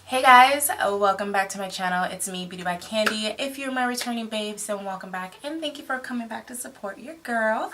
Hey guys, welcome back to my channel. It's me, Beauty by Kandi. If you're my returning babes, then welcome back and thank you for coming back to support your girl.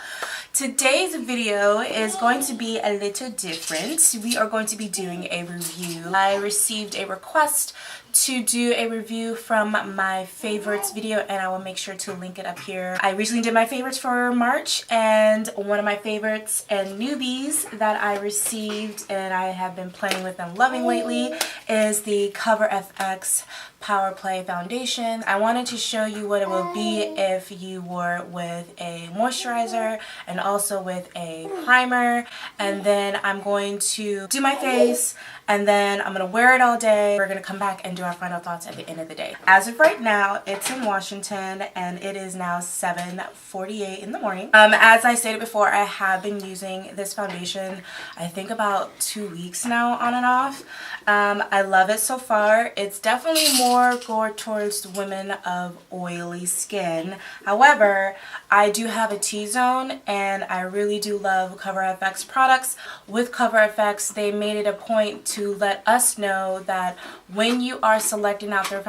Today's video is going to be a little different. We are going to be doing a review. I received a request to do a review from my favorites video, and I will make sure to link it up here. I recently did my favorites for March, and one of my favorites and newbies that I received and I have been playing with and loving lately is the Coverfx Power Play Foundation. I wanted to show you what it will be if you wore with a moisturizer and also with a primer, and then I'm going to do my face and then I'm going to wear it all day. We're going to come back and do our final thoughts at the end of the day. As of right now, it's in Washington and it is now 7:48 in the morning. As I stated before, I have been using this foundation I think about 2 weeks now on and off. I love it so far. It's definitely more geared towards women of oily skin. However, I do have a T-zone and I really do love Coverfx products. With Coverfx, they made it a point to let us know that when you are selecting out their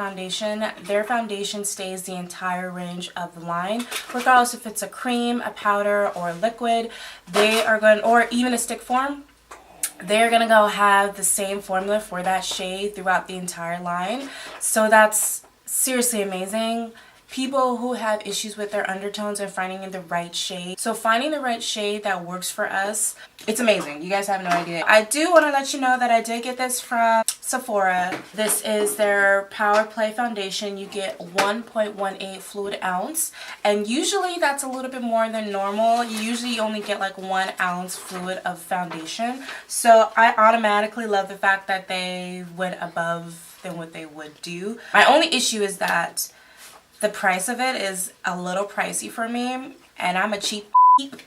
foundation stays the entire range of the line, regardless if it's a cream, a powder, or a liquid. They are going, or even a stick form, they're gonna go have the same formula for that shade throughout the entire line. So that's seriously amazing. People who have issues with their undertones and finding the right shade. So finding the right shade that works for us, it's amazing. You guys have no idea. I do want to let you know that I did get this from Sephora. This is their Power Play Foundation. You get 1.18 fluid ounce, and usually that's a little bit more than normal. You usually only get like 1 ounce fluid of foundation. So I automatically love the fact that they went above than what they would do. My only issue is that the price of it is a little pricey for me, and I'm a cheap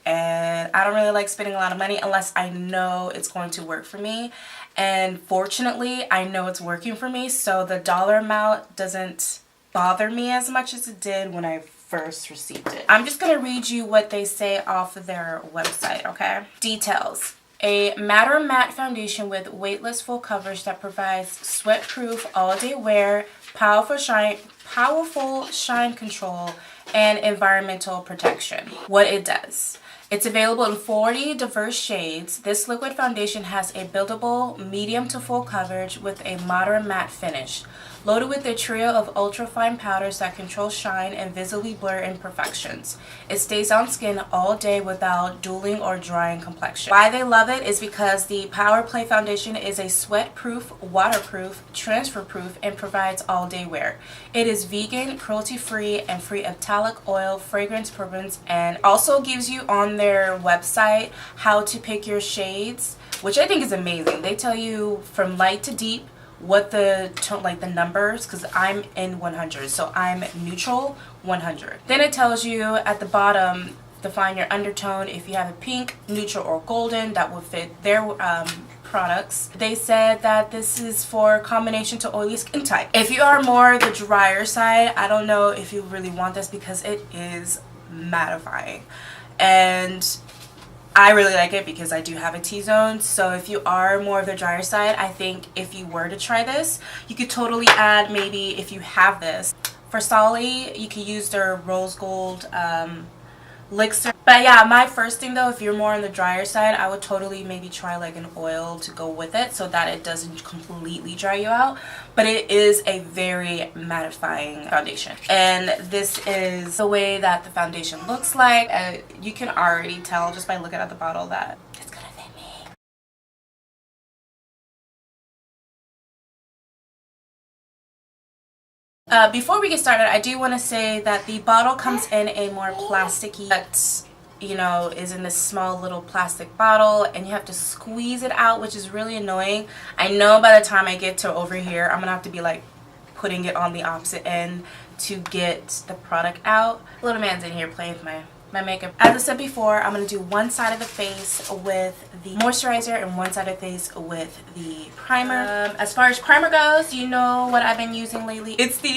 and I don't really like spending a lot of money unless I know it's going to work for me. And fortunately, I know it's working for me, so the dollar amount doesn't bother me as much as it did when I first received it. I'm just going to read you what they say off of their website, okay? Details. A matte foundation with weightless full coverage that provides sweat-proof all-day wear, powerful shine control, and environmental protection. What it does. It's available in 40 diverse shades. This liquid foundation has a buildable medium to full coverage with a moderate matte finish, loaded with a trio of ultra-fine powders that control shine and visibly blur imperfections. It stays on skin all day without dull or drying complexion. Why they love it is because the Power Play Foundation is a sweat-proof, waterproof, transfer-proof, and provides all-day wear. It is vegan, cruelty-free, and free of talc, oil, fragrance, parabens, and also gives you on their website how to pick your shades, which I think is amazing. They tell you from light to deep what the tone, like the numbers, because I'm in 100, so I'm neutral 100. Then it tells you at the bottom, define your undertone. If you have a pink, neutral, or golden, that will fit their products. They said that this is for combination to oily skin type. If you are more the drier side, I don't know if you really want this because it is mattifying, and I really like it because I do have a T-zone. So if you are more of the drier side, I think if you were to try this, you could totally add, maybe if you have this. For Solly, you could use their rose gold elixir. But yeah, my first thing though, if you're more on the drier side, I would totally maybe try like an oil to go with it so that it doesn't completely dry you out. But it is a very mattifying foundation, and this is the way that the foundation looks like. You can already tell just by looking at the bottle that it's gonna fit me. Before we get started, I do want to say that the bottle comes in a more plasticky, but you know, is in this small little plastic bottle, and you have to squeeze it out, which is really annoying. I know by the time I get to over here, I'm gonna have to be like putting it on the opposite end to get the product out. Little man's in here playing with my my makeup. As I said before, I'm going to do one side of the face with the moisturizer and one side of the face with the primer. As far as primer goes, you know what I've been using lately. It's the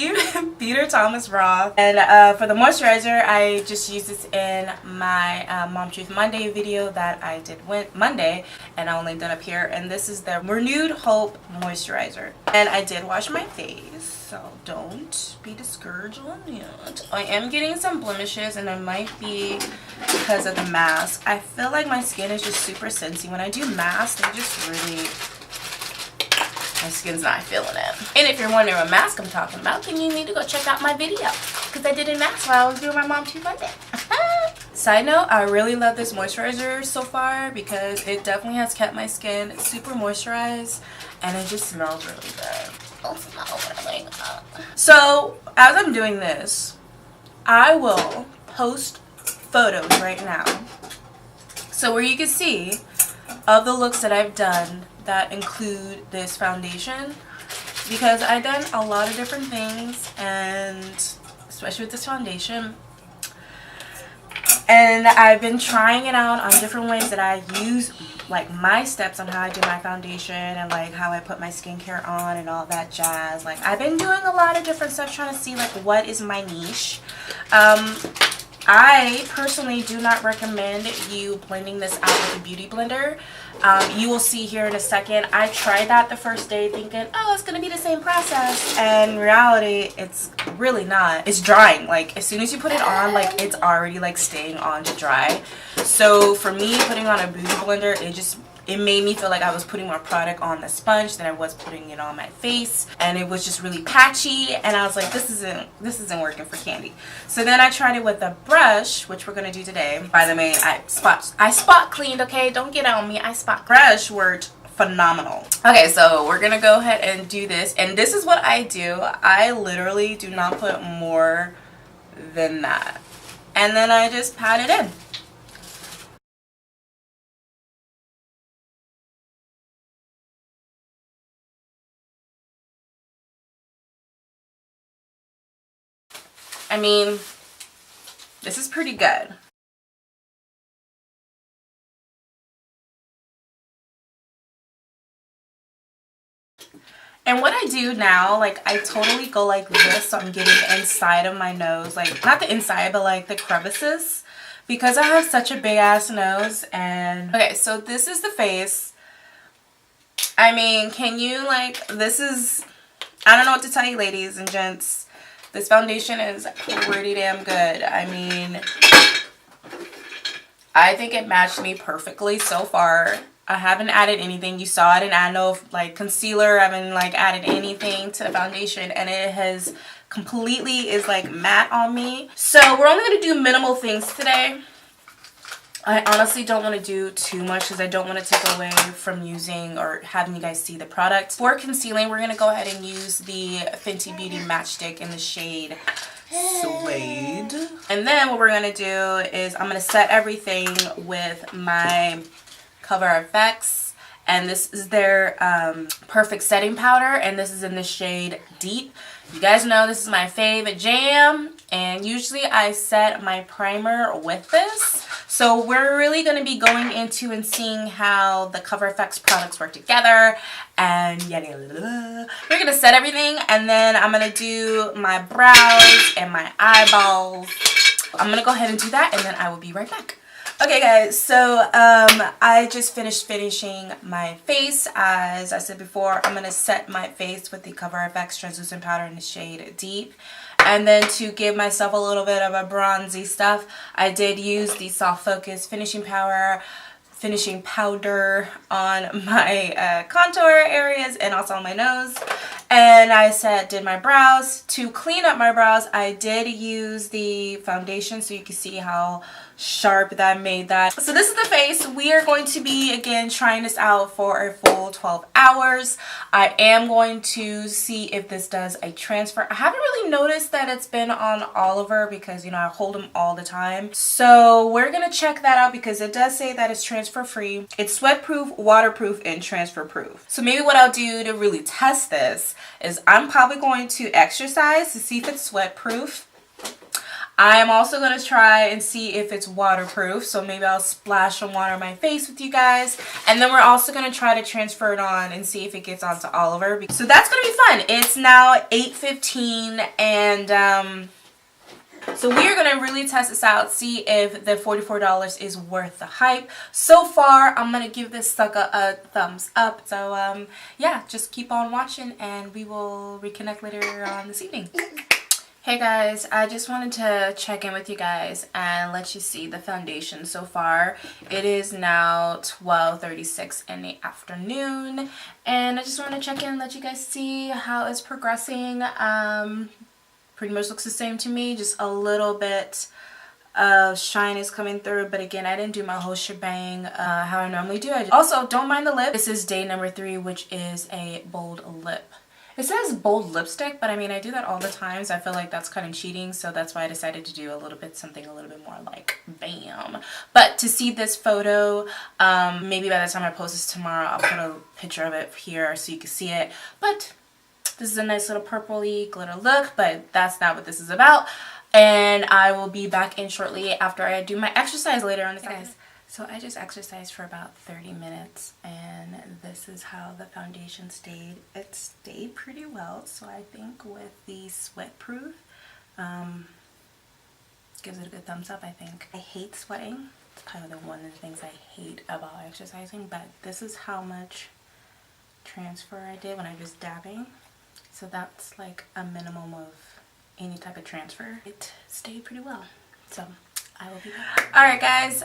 PeterThomasRoth. And for the moisturizer, I just used this in my Mom Truth Monday video that I did Monday, and I'll link that up here. And this is the Renewed Hope moisturizer. And I did wash my face, so don't be discouraged on it. I am getting some blemishes, and it might be because of the mask. I feel like my skin is just super sensitive. When I do masks, they just really, my skin's not feeling it. And if you're wondering what mask I'm talking about, then you need to go check out my video, because I did a mask while I was doing my Mom Truth Monday. Side note, I really love this moisturizer so far because it definitely has kept my skin super moisturized, and it just smells really good. It smells really good. So as I'm doing this, I will post photos right now, so where you can see of the looks that I've done that include this foundation, because I've done a lot of different things, and especially with this foundation, and I've been trying it out on different ways that I use, like my steps on how I do my foundation and like how I put my skincare on and all that jazz. Like I've been doing a lot of different stuff trying to see like what is my niche. I personally do not recommend you blending this out with a beauty blender. You will see here in a second. I tried that the first day thinking, oh, it's going to be the same process. And in reality, it's really not. It's drying. Like as soon as you put it on, like it's already like staying on to dry. So for me, putting on a beauty blender, it made me feel like I was putting more product on the sponge than I was putting it on my face, and it was just really patchy, and I was like, this isn't working for Kandi. So then I tried it with a brush, which we're gonna do today. By the way, I spot cleaned, okay? Don't get on me. I spot brush worked phenomenal. Okay, so we're gonna go ahead and do this, and this is what I do. I literally do not put more than that, and then I just pat it in. I mean, this is pretty good. And what I do now, like I totally go like this, so I'm getting the inside of my nose, like not the inside, but like the crevices, because I have such a big ass nose. And okay, so this is the face. I mean, can you like, this is, I don't know what to tell you, ladies and gents. This foundation is pretty damn good. I mean, I think it matched me perfectly so far. I haven't added anything. You saw I didn't add no like concealer. I haven't like added anything to the foundation, and it has completely is like matte on me. So we're only going to do minimal things today. I honestly don't want to do too much because I don't want to take away from using or having you guys see the product. For concealing, we're going to go ahead and use the Fenty Beauty Matchstick in the shade Suede. And then what we're going to do is I'm going to set everything with my Coverfx. And this is their perfect setting powder, and this is in the shade Deep. You guys know this is my favorite jam, and usually I set my primer with this. So we're really going to be going into and seeing how the Coverfx products work together, and we're going to set everything, and then I'm going to do my brows and my eyeballs. I'm going to go ahead and do that, and then I will be right back. Okay guys, so I just finished finishing my face. As I said before, I'm going to set my face with the Coverfx translucent powder in the shade Deep. And then to give myself a little bit of a bronzy stuff, I did use the Soft Focus finishing powder on my contour areas and also on my nose. And I did my brows. To clean up my brows, I did use the foundation, so you can see how sharp that made that. So this is the face. We are going to be again trying this out for a full 12 hours. I am going to see if this does a transfer. I haven't really noticed that it's been on Oliver because, you know, I hold them all the time. So we're gonna check that out because it does say that it's transfer free. It's sweat proof, waterproof, and transfer proof. So maybe what I'll do to really test this is I'm probably going to exercise to see if it's sweat proof. I am also going to try and see if it's waterproof. So maybe I'll splash some water on my face with you guys. And then we're also going to try to transfer it on and see if it gets onto Oliver. So that's going to be fun. It's now 8:15 and so we're going to really test this out, see if the $44 is worth the hype. So far, I'm going to give this sucker a thumbs up. So yeah, just keep on watching and we will reconnect later on this evening. Hey guys, I just wanted to check in with you guys and let you see the foundation so far. It is now 12:36 in the afternoon and I just want to check in and let you guys see how it's progressing. Pretty much looks the same to me, just a little bit of shine is coming through, but again, I didn't do my whole shebang how I normally do. Also, don't mind the lip. This is day number 3, which is a bold lip. It says bold lipstick, but I mean, I do that all the time, so I feel like that's kind of cheating, so that's why I decided to do something a little bit more like bam. But to see this photo, maybe by the time I post this tomorrow, I'll put a picture of it here so you can see it. But this is a nice little purpley glitter look, but that's not what this is about. And I will be back in shortly after I do my exercise later on. Guys, so I just exercised for about 30 minutes and this is how the foundation stayed. It stayed pretty well, so I think with the sweat proof, gives it a good thumbs up, I think. I hate sweating. It's kind of one of the things I hate about exercising, but this is how much transfer I did when I was dabbing. So that's like a minimum of any type of transfer. It stayed pretty well. So I will be back. Alright guys,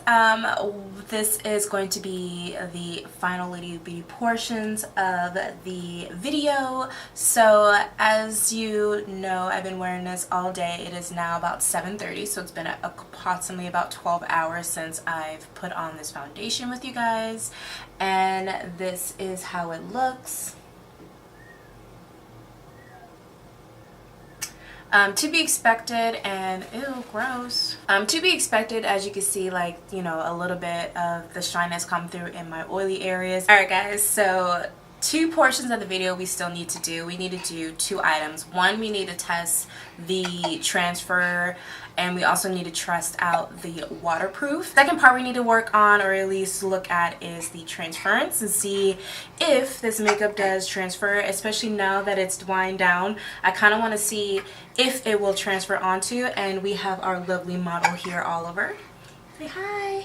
this is going to be the final Lady Beauty portions of the video. So as you know, I've been wearing this all day. It is now about 7:30, so it's been approximately about 12 hours since I've put on this foundation with you guys. And this is how it looks. To be expected, and ew, gross. To be expected, as you can see, like, you know, a little bit of the shyness come through in my oily areas. Alright guys, so 2 portions of the video we still need to do. We need to do 2 items. One, we need to test the transfer, and we also need to test out the waterproof. Second part we need to work on, or at least look at, is the transference and see if this makeup does transfer, especially now that it's wind down. I kind of want to see if it will transfer onto, and we have our lovely model here, Oliver. Say hi.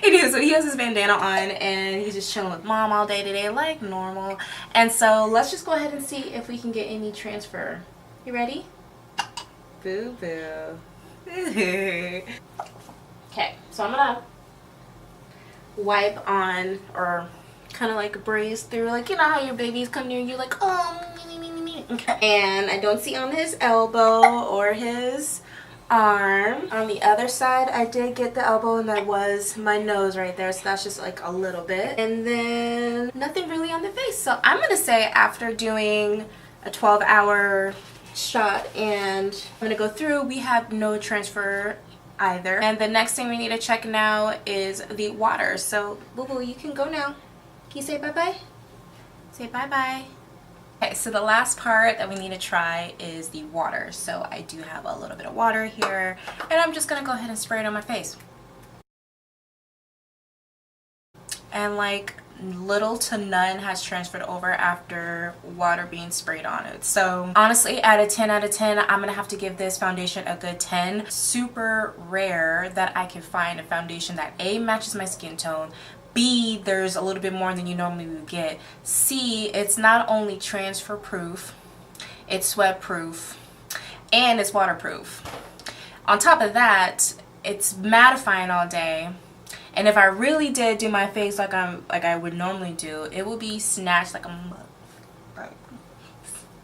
Anyway, so he has his bandana on and he's just chilling with mom all day today like normal. And so let's just go ahead and see if we can get any transfer. You ready? Boo boo. Okay, so I'm gonna wipe on, or kind of like breeze through, like, you know how your babies come near you like, oh, okay. And I don't see on his elbow or his arm. On the other side, I did get the elbow, and that was my nose right there, so that's just like a little bit. And then nothing really on the face. So I'm gonna say, after doing a 12-hour shot and I'm gonna go through, we have no transfer either. And the next thing we need to check now is the water. So boo boo, you can go now. Can you say bye-bye? Say bye-bye. Okay, so the last part that we need to try is the water. So I do have a little bit of water here, and I'm just gonna go ahead and spray it on my face. And like little to none has transferred over after water being sprayed on it. So honestly, at a 10 out of 10, I'm gonna have to give this foundation a good 10. Super rare that I can find a foundation that A, matches my skin tone, B, there's a little bit more than you normally would get, C, it's not only transfer proof, it's sweat proof, and it's waterproof. On top of that, it's mattifying all day. And if I really did do my face like I would normally do, it would be snatched like a mother.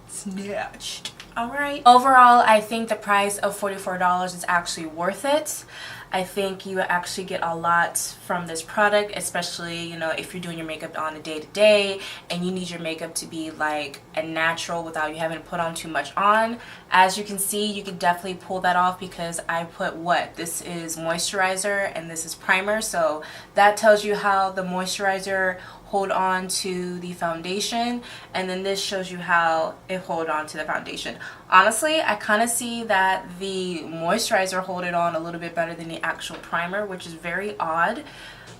Snatched. Alright. Overall, I think the price of $44 is actually worth it. I think you actually get a lot from this product, especially, you know, if you're doing your makeup on a day-to-day and you need your makeup to be like a natural without you having to put on too much on. As you can see, you can definitely pull that off because I put what? This is moisturizer and this is primer, so that tells you how the moisturizer hold on to the foundation, and then this shows you how it hold on to the foundation. Honestly, I kind of see that the moisturizer hold it on a little bit better than the actual primer, which is very odd.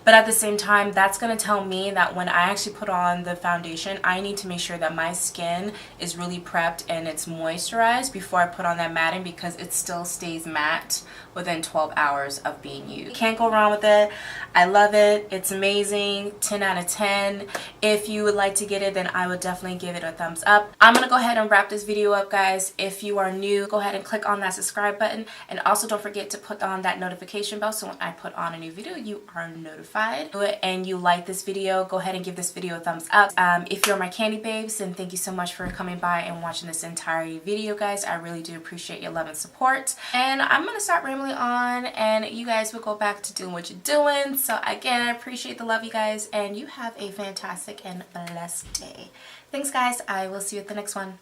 But at the same time, that's going to tell me that when I actually put on the foundation, I need to make sure that my skin is really prepped and it's moisturized before I put on that matting, because it still stays matte within 12 hours of being used. You can't go wrong with it. I love it. It's amazing. 10 out of 10. If you would like to get it, then I would definitely give it a thumbs up. I'm going to go ahead and wrap this video up, guys. If you are new, go ahead and click on that subscribe button. And also don't forget to put on that notification bell so when I put on a new video, you are notified. And you like this video, go ahead and give this video a thumbs up. If you're my Kandi babes, then thank you so much for coming by and watching this entire video, guys. I really do appreciate your love and support. And I'm going to start rambling on, and you guys will go back to doing what you're doing. So again, I appreciate the love, you guys, and you have a fantastic and blessed day. Thanks, guys. I will see you at the next one.